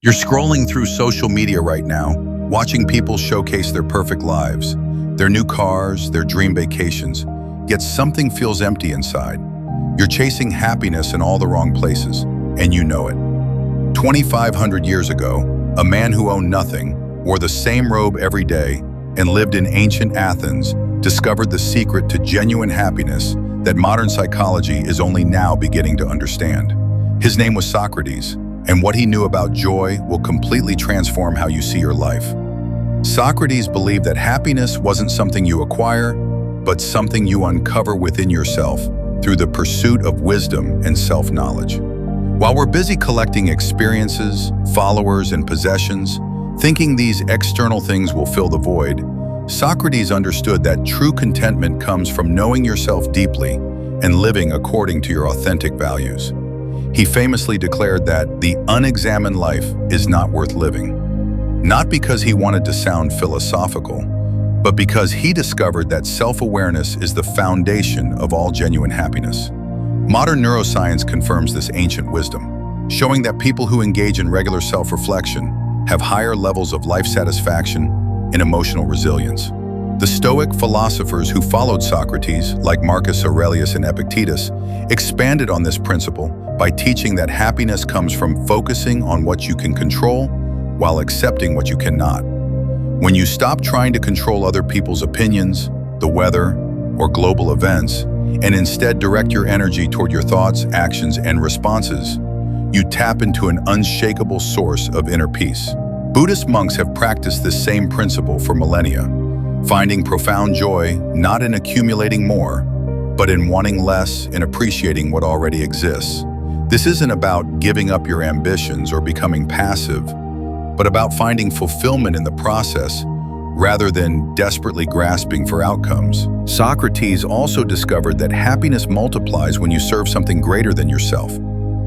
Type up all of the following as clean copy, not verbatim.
You're scrolling through social media right now, watching people showcase their perfect lives, their new cars, their dream vacations, yet something feels empty inside. You're chasing happiness in all the wrong places, and you know it. 2,500 years ago, a man who owned nothing, wore the same robe every day, and lived in ancient Athens discovered the secret to genuine happiness that modern psychology is only now beginning to understand. His name was Socrates, and what he knew about joy will completely transform how you see your life. Socrates believed that happiness wasn't something you acquire, but something you uncover within yourself through the pursuit of wisdom and self-knowledge. While we're busy collecting experiences, followers, and possessions, thinking these external things will fill the void, Socrates understood that true contentment comes from knowing yourself deeply and living according to your authentic values. He famously declared that the unexamined life is not worth living, not because he wanted to sound philosophical, but because he discovered that self-awareness is the foundation of all genuine happiness. Modern neuroscience confirms this ancient wisdom, showing that people who engage in regular self-reflection have higher levels of life satisfaction and emotional resilience. The Stoic philosophers who followed Socrates, like Marcus Aurelius and Epictetus, expanded on this principle by teaching that happiness comes from focusing on what you can control while accepting what you cannot. When you stop trying to control other people's opinions, the weather, or global events, and instead direct your energy toward your thoughts, actions, and responses, you tap into an unshakable source of inner peace. Buddhist monks have practiced this same principle for millennia, finding profound joy not in accumulating more, but in wanting less and appreciating what already exists. This isn't about giving up your ambitions or becoming passive, but about finding fulfillment in the process rather than desperately grasping for outcomes. Socrates also discovered that happiness multiplies when you serve something greater than yourself,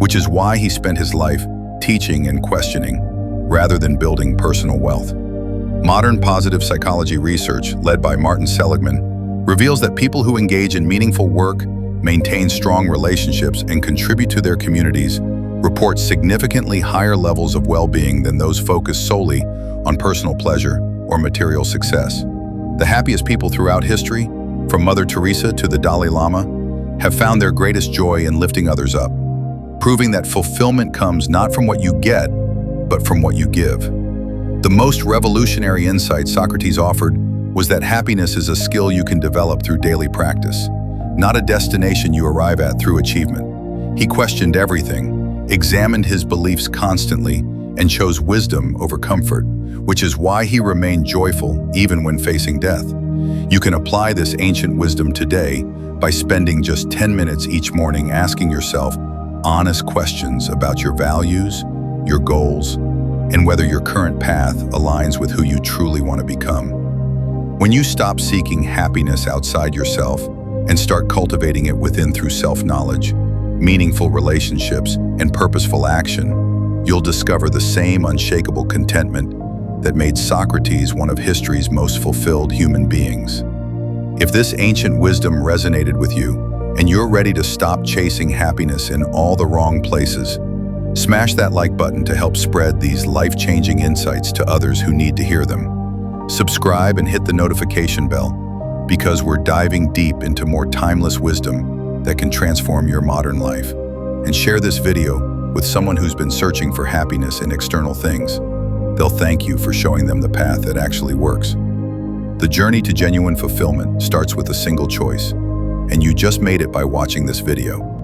which is why he spent his life teaching and questioning, rather than building personal wealth. Modern positive psychology research, led by Martin Seligman, reveals that people who engage in meaningful work, maintain strong relationships, and contribute to their communities report significantly higher levels of well-being than those focused solely on personal pleasure or material success. The happiest people throughout history, from Mother Teresa to the Dalai Lama, have found their greatest joy in lifting others up, proving that fulfillment comes not from what you get, but from what you give. The most revolutionary insight Socrates offered was that happiness is a skill you can develop through daily practice, not a destination you arrive at through achievement. He questioned everything, examined his beliefs constantly, and chose wisdom over comfort, which is why he remained joyful even when facing death. You can apply this ancient wisdom today by spending just 10 minutes each morning asking yourself honest questions about your values, your goals, and whether your current path aligns with who you truly want to become. When you stop seeking happiness outside yourself and start cultivating it within through self-knowledge, meaningful relationships, and purposeful action, you'll discover the same unshakable contentment that made Socrates one of history's most fulfilled human beings. If this ancient wisdom resonated with you, and you're ready to stop chasing happiness in all the wrong places, smash that like button to help spread these life-changing insights to others who need to hear them. Subscribe and hit the notification bell, because we're diving deep into more timeless wisdom that can transform your modern life. And share this video with someone who's been searching for happiness in external things. They'll thank you for showing them the path that actually works. The journey to genuine fulfillment starts with a single choice, and you just made it by watching this video.